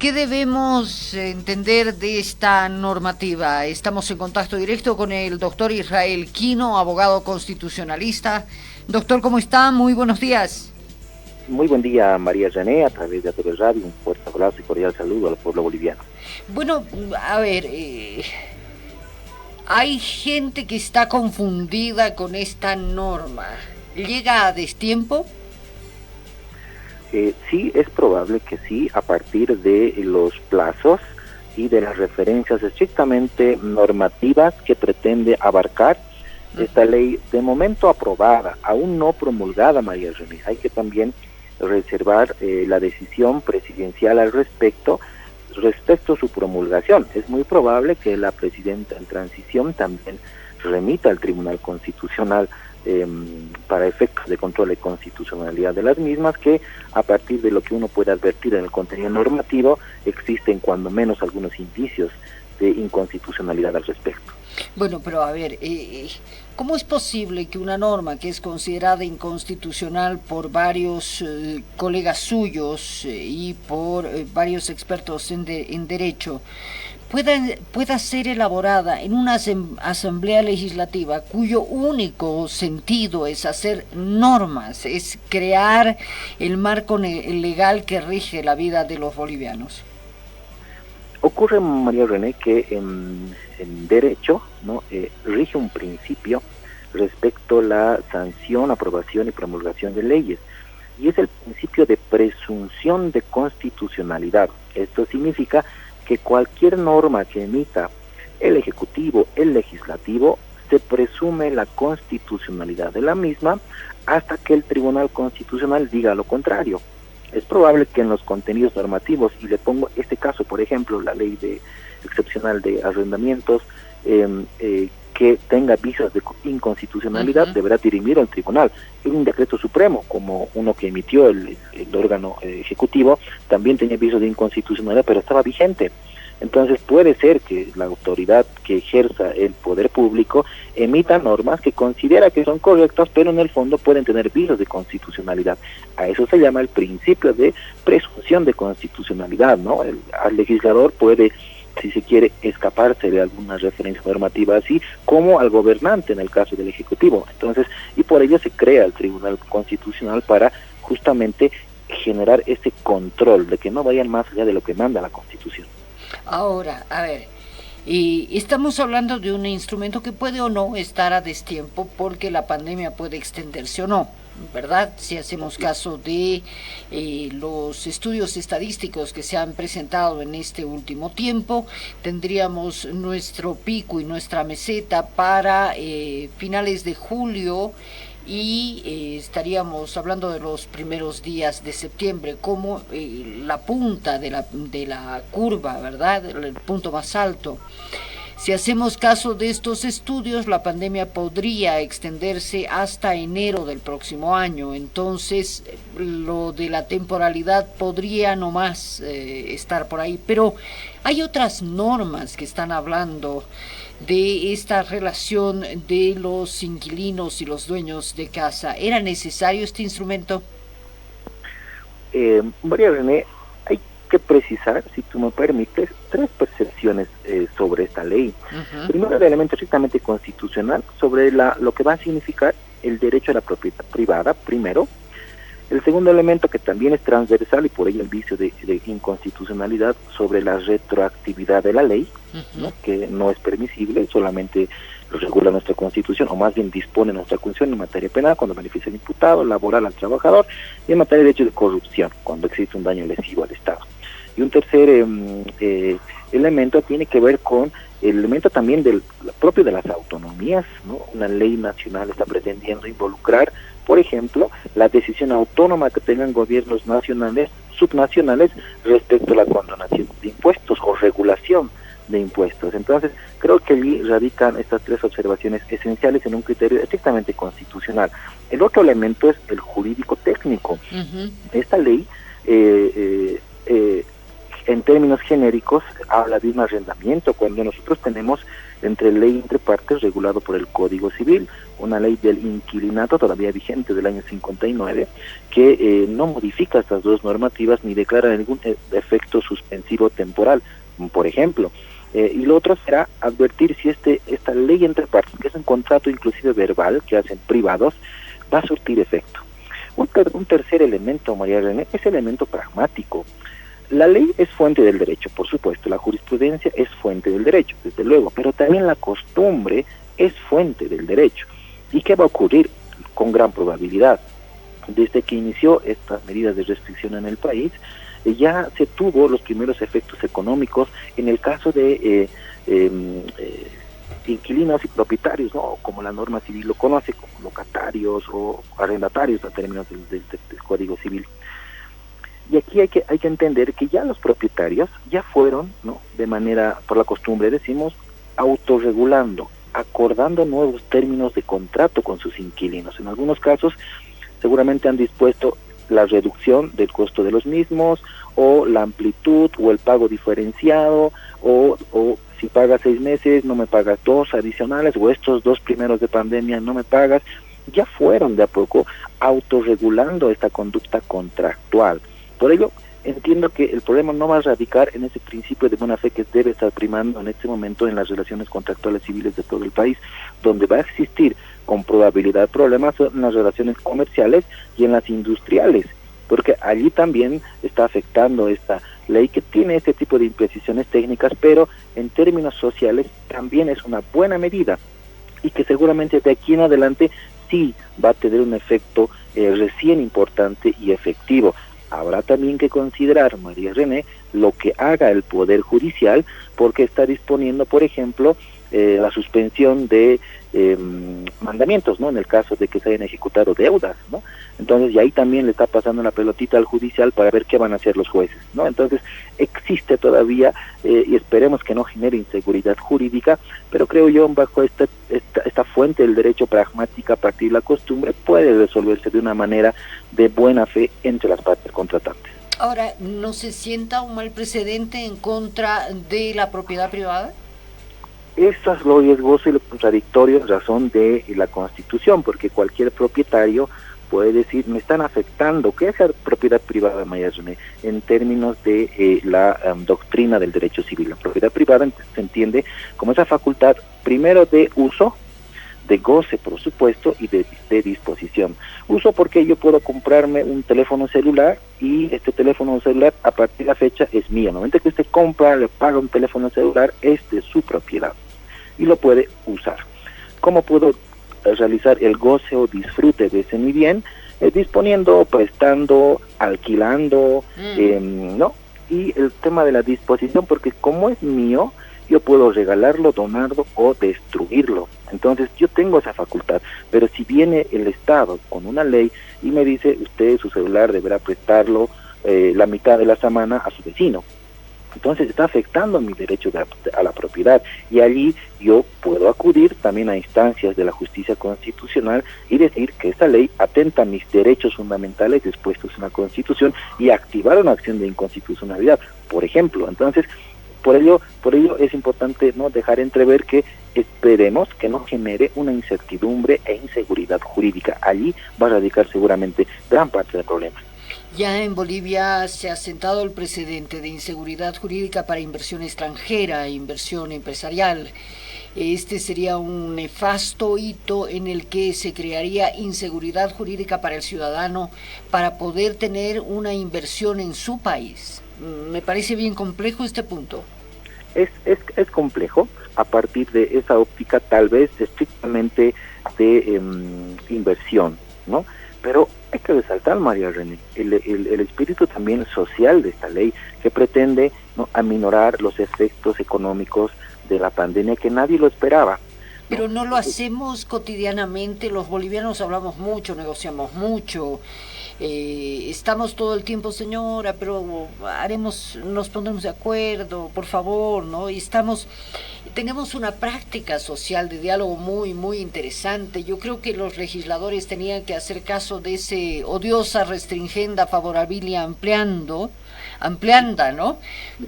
¿Qué debemos entender de esta normativa? Estamos en contacto directo con el doctor Israel Quino, abogado constitucionalista. Doctor, ¿cómo está? Muy buenos días. Muy buen día, María René, a través de ATV Radio. Un fuerte abrazo y cordial saludo al pueblo boliviano. Bueno, a ver, hay gente que está confundida con esta norma. ¿Llega a destiempo? Sí, es probable que sí, a partir de los plazos y de las referencias estrictamente normativas que pretende abarcar esta ley, de momento aprobada, aún no promulgada, María René. Hay que también reservar la decisión presidencial al respecto a su promulgación. Es muy probable que la presidenta en transición también remita al Tribunal Constitucional para efectos de control de constitucionalidad de las mismas, que a partir de lo que uno puede advertir en el contenido normativo, existen cuando menos algunos indicios de inconstitucionalidad al respecto. Bueno, pero a ver, ¿cómo es posible que una norma que es considerada inconstitucional por varios colegas suyos y por varios expertos en derecho pueda ser elaborada en una asamblea legislativa cuyo único sentido es hacer normas, es crear el marco legal que rige la vida de los bolivianos? Ocurre, María René, que en derecho, ¿no? Rige un principio respecto a la sanción, aprobación y promulgación de leyes, y es el principio de presunción de constitucionalidad. Esto significa que cualquier norma que emita el Ejecutivo, el Legislativo, se presume la constitucionalidad de la misma hasta que el Tribunal Constitucional diga lo contrario. Es probable que en los contenidos normativos, y le pongo este caso, por ejemplo, la ley excepcional de arrendamientos, que tenga visos de inconstitucionalidad, deberá dirimir al tribunal. Un decreto supremo, como uno que emitió el órgano ejecutivo, también tenía visos de inconstitucionalidad, pero estaba vigente. Entonces puede ser que la autoridad que ejerza el poder público emita normas que considera que son correctas, pero en el fondo pueden tener visos de constitucionalidad. A eso se llama el principio de presunción de constitucionalidad, ¿no? El legislador puede, si se quiere, escaparse de alguna referencia normativa así, como al gobernante en el caso del Ejecutivo. Entonces, y por ello se crea el Tribunal Constitucional para justamente generar ese control de que no vayan más allá de lo que manda la Constitución. Ahora, a ver, estamos hablando de un instrumento que puede o no estar a destiempo porque la pandemia puede extenderse o no, ¿verdad? Si hacemos caso de los estudios estadísticos que se han presentado en este último tiempo, tendríamos nuestro pico y nuestra meseta para finales de julio, y estaríamos hablando de los primeros días de septiembre como la punta de la curva, ¿verdad? El punto más alto. Si hacemos caso de estos estudios, la pandemia podría extenderse hasta enero del próximo año. Entonces, lo de la temporalidad podría nomás estar por ahí. Pero hay otras normas que están hablando de esta relación de los inquilinos y los dueños de casa. ¿Era necesario este instrumento? María René, hay que precisar, si tú me permites, tres percepciones sobre esta ley. Primero, el elemento estrictamente constitucional sobre lo que va a significar el derecho a la propiedad privada, primero. El segundo elemento, que también es transversal y por ello el vicio de inconstitucionalidad, sobre la retroactividad de la ley, ¿no? Que no es permisible, solamente lo regula nuestra Constitución, o más bien dispone nuestra Constitución en materia penal, cuando beneficia al imputado, laboral al trabajador, y en materia de hecho de corrupción, cuando existe un daño lesivo al Estado. Y un tercer elemento tiene que ver con el elemento también propio de las autonomías, ¿no? Una ley nacional está pretendiendo involucrar, por ejemplo, la decisión autónoma que tengan gobiernos nacionales, subnacionales, respecto a la condonación de impuestos o regulación de impuestos. Entonces, creo que allí radican estas tres observaciones esenciales en un criterio estrictamente constitucional. El otro elemento es el jurídico técnico. Esta ley en términos genéricos habla de un arrendamiento, cuando nosotros tenemos entre ley entre partes regulado por el Código Civil, una ley del inquilinato todavía vigente del año 59, que no modifica estas dos normativas ni declara ningún efecto suspensivo temporal, por ejemplo. Y lo otro será advertir si esta ley entre partes, que es un contrato inclusive verbal que hacen privados, va a surtir efecto. Un tercer elemento, María René, es elemento pragmático. La ley es fuente del derecho, por supuesto, la jurisprudencia es fuente del derecho, desde luego, pero también la costumbre es fuente del derecho. ¿Y qué va a ocurrir? Con gran probabilidad, desde que inició estas medidas de restricción en el país, ya se tuvo los primeros efectos económicos en el caso de inquilinos y propietarios, ¿no? Como la norma civil lo conoce, como locatarios o arrendatarios a términos del Código Civil. Y aquí hay que entender que ya los propietarios ya fueron, ¿no?, de manera, por la costumbre decimos, autorregulando, acordando nuevos términos de contrato con sus inquilinos. En algunos casos seguramente han dispuesto la reducción del costo de los mismos, o la amplitud, o el pago diferenciado, o si pagas 6 meses no me pagas 2 adicionales, o estos 2 primeros de pandemia no me pagas. Ya fueron de a poco autorregulando esta conducta contractual. Por ello, entiendo que el problema no va a radicar en ese principio de buena fe que debe estar primando en este momento en las relaciones contractuales civiles de todo el país. Donde va a existir con probabilidad problemas son en las relaciones comerciales y en las industriales, porque allí también está afectando esta ley que tiene este tipo de imprecisiones técnicas, pero en términos sociales también es una buena medida y que seguramente de aquí en adelante sí va a tener un efecto recién importante y efectivo. Habrá también que considerar, María René, lo que haga el Poder Judicial, porque está disponiendo, por ejemplo, la suspensión de mandamientos, ¿no?, en el caso de que se hayan ejecutado deudas, ¿no? Entonces, y ahí también le está pasando la pelotita al judicial para ver qué van a hacer los jueces, ¿no? Entonces, existe todavía, y esperemos que no genere inseguridad jurídica, pero creo yo, bajo esta fuente del derecho pragmática a partir de la costumbre, puede resolverse de una manera de buena fe entre las partes contratantes. Ahora, ¿no se sienta un mal precedente en contra de la propiedad privada? Esto es lo riesgoso y lo contradictorio en razón de la Constitución, porque cualquier propietario puede decir, me están afectando, ¿qué es la propiedad privada, María René? En términos de la doctrina del derecho civil. La propiedad privada se entiende como esa facultad, primero de uso, de goce, por supuesto, y de disposición. Uso porque yo puedo comprarme un teléfono celular y este teléfono celular a partir de la fecha es mío. En el momento que usted compra, le paga un teléfono celular, es de su propiedad y lo puede usar. ¿Cómo puedo realizar el goce o disfrute de ese mi bien? Disponiendo, prestando, alquilando, ¿no? Y el tema de la disposición, porque como es mío, yo puedo regalarlo, donarlo o destruirlo. Entonces yo tengo esa facultad, pero si viene el Estado con una ley y me dice, usted su celular deberá prestarlo la mitad de la semana a su vecino, entonces está afectando mi derecho a la propiedad, y allí yo puedo acudir también a instancias de la justicia constitucional y decir que esa ley atenta a mis derechos fundamentales dispuestos en la Constitución y activar una acción de inconstitucionalidad, por ejemplo. Entonces, por ello es importante no dejar entrever que esperemos que no genere una incertidumbre e inseguridad jurídica. Allí va a radicar seguramente gran parte del problema. Ya en Bolivia se ha sentado el precedente de inseguridad jurídica para inversión extranjera, inversión empresarial. Este sería un nefasto hito en el que se crearía inseguridad jurídica para el ciudadano para poder tener una inversión en su país. Me parece bien complejo este punto. Es complejo a partir de esa óptica tal vez estrictamente de inversión, ¿no? Pero hay que resaltar, María René, el espíritu también social de esta ley que pretende, ¿no?, aminorar los efectos económicos de la pandemia que nadie lo esperaba. Pero no lo hacemos cotidianamente, los bolivianos hablamos mucho, negociamos mucho, estamos todo el tiempo, señora, pero nos pondremos de acuerdo, por favor, ¿no? Y tenemos una práctica social de diálogo muy, muy interesante. Yo creo que los legisladores tenían que hacer caso de ese odiosa restringenda favorabilia ampliando ampliando, ¿no?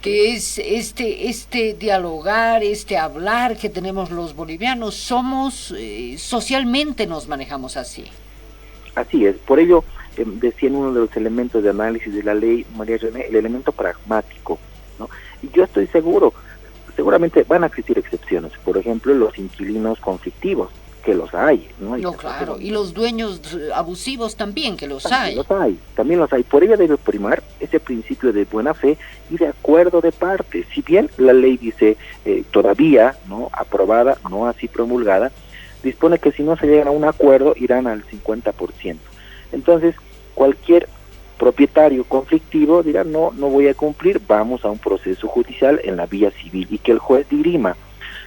Que es este dialogar, este hablar que tenemos los bolivianos. Somos, socialmente nos manejamos así. Así es, por ello decía en uno de los elementos de análisis de la ley, María René, el elemento pragmático, ¿no? Y yo estoy seguro, seguramente van a existir excepciones, por ejemplo, los inquilinos conflictivos, que los hay, ¿no? No, claro, y los dueños abusivos también, que los hay. También los hay, por ello debe primar ese principio de buena fe y de acuerdo de partes, si bien la ley dice todavía, ¿no?, aprobada, no así promulgada, dispone que si no se llegan a un acuerdo irán al 50%. Entonces, cualquier propietario conflictivo dirá, no voy a cumplir, vamos a un proceso judicial en la vía civil y que el juez dirima.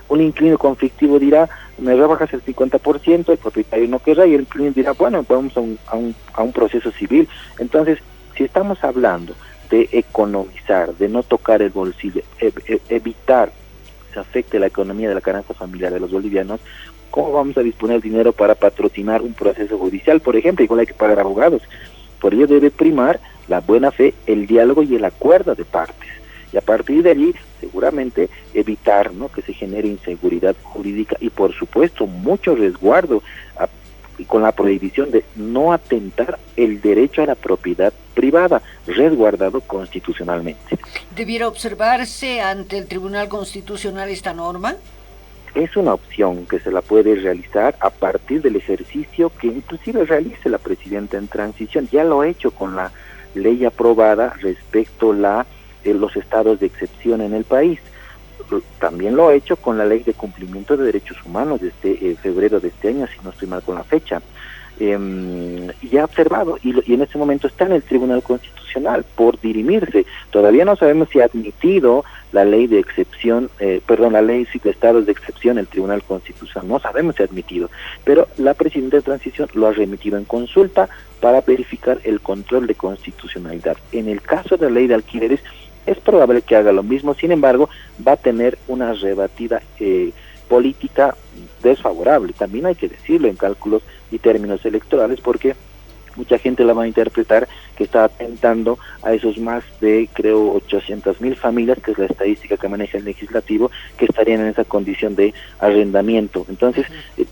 Un inquilino conflictivo dirá, me rebajas el 50%, el propietario no querrá y el inquilino dirá, bueno, vamos a un proceso civil. Entonces, si estamos hablando de economizar, de no tocar el bolsillo, evitar que se afecte la economía de la canasta familiar de los bolivianos, ¿cómo vamos a disponer dinero para patrocinar un proceso judicial? Por ejemplo, igual hay que pagar abogados. Por ello debe primar la buena fe, el diálogo y el acuerdo de partes. Y a partir de allí, seguramente, evitar, ¿no?, que se genere inseguridad jurídica y, por supuesto, mucho resguardo y con la prohibición de no atentar el derecho a la propiedad privada, resguardado constitucionalmente. ¿Debiera observarse ante el Tribunal Constitucional esta norma? Es una opción que se la puede realizar a partir del ejercicio que inclusive realice la presidenta en transición. Ya lo ha hecho con la ley aprobada respecto a los estados de excepción en el país. También lo ha hecho con la ley de cumplimiento de derechos humanos desde febrero de este año, si no estoy mal con la fecha. Y ha observado, y en este momento está en el Tribunal Constitucional por dirimirse. Todavía no sabemos si ha admitido la ley de excepción, la ley de estados de excepción, el Tribunal Constitucional, no sabemos si ha admitido, pero la presidenta de transición lo ha remitido en consulta para verificar el control de constitucionalidad. En el caso de la ley de alquileres, es probable que haga lo mismo, sin embargo, va a tener una rebatida política desfavorable, también hay que decirlo en cálculos y términos electorales, porque mucha gente la va a interpretar que está atentando a esos más de, creo, 800,000 familias, que es la estadística que maneja el legislativo, que estarían en esa condición de arrendamiento. Entonces,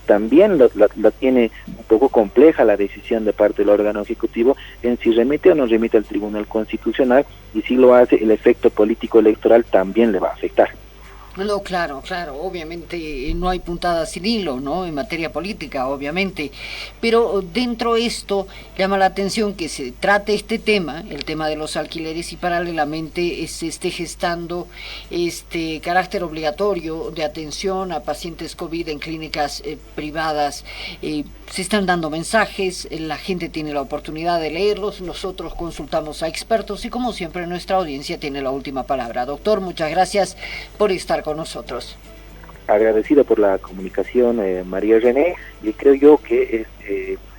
también la tiene un poco compleja la decisión de parte del órgano ejecutivo en si remite o no remite al Tribunal Constitucional, y si lo hace, el efecto político electoral también le va a afectar. No, claro, obviamente no hay puntada sin hilo, ¿no?, en materia política, obviamente, pero dentro de esto llama la atención que se trate este tema, el tema de los alquileres, y paralelamente se esté gestando este carácter obligatorio de atención a pacientes COVID en clínicas privadas. Se están dando mensajes, la gente tiene la oportunidad de leerlos, nosotros consultamos a expertos y, como siempre, nuestra audiencia tiene la última palabra. Doctor, muchas gracias por estar con nosotros. Agradecido por la comunicación, María René, y creo yo que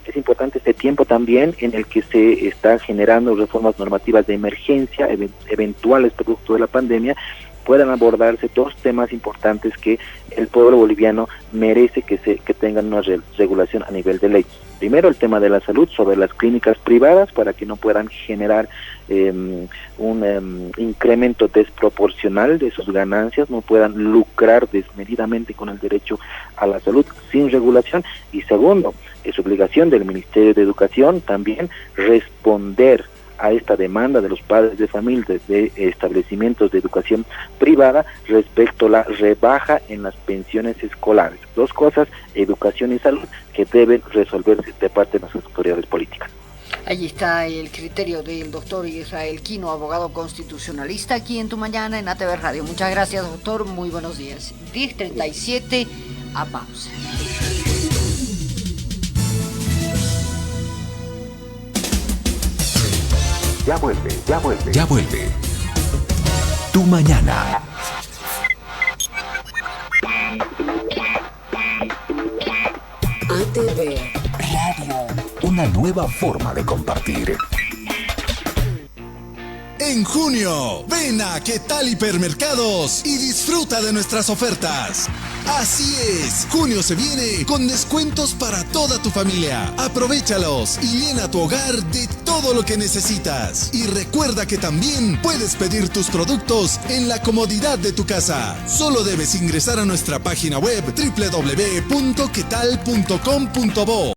es importante este tiempo también en el que se están generando reformas normativas de emergencia, eventuales producto de la pandemia, puedan abordarse dos temas importantes que el pueblo boliviano merece que tengan una regulación a nivel de ley. Primero, el tema de la salud, sobre las clínicas privadas, para que no puedan generar un incremento desproporcional de sus ganancias, no puedan lucrar desmedidamente con el derecho a la salud sin regulación. Y segundo, es obligación del Ministerio de Educación también responder a esta demanda de los padres de familia de establecimientos de educación privada respecto a la rebaja en las pensiones escolares. Dos cosas, educación y salud, que deben resolverse de parte de las autoridades políticas. Allí está el criterio del doctor Israel Quino, abogado constitucionalista, aquí en Tu Mañana en ATV Radio. Muchas gracias, doctor, muy buenos días. 10:37, a pausa. Ya vuelve. Tu Mañana. ATV Radio. Una nueva forma de compartir. En junio, ven a ¿Qué tal Hipermercados? Y disfruta de nuestras ofertas. Así es, junio se viene con descuentos para toda tu familia. Aprovéchalos y llena tu hogar de todo lo que necesitas. Y recuerda que también puedes pedir tus productos en la comodidad de tu casa. Solo debes ingresar a nuestra página web www.quetal.com.bo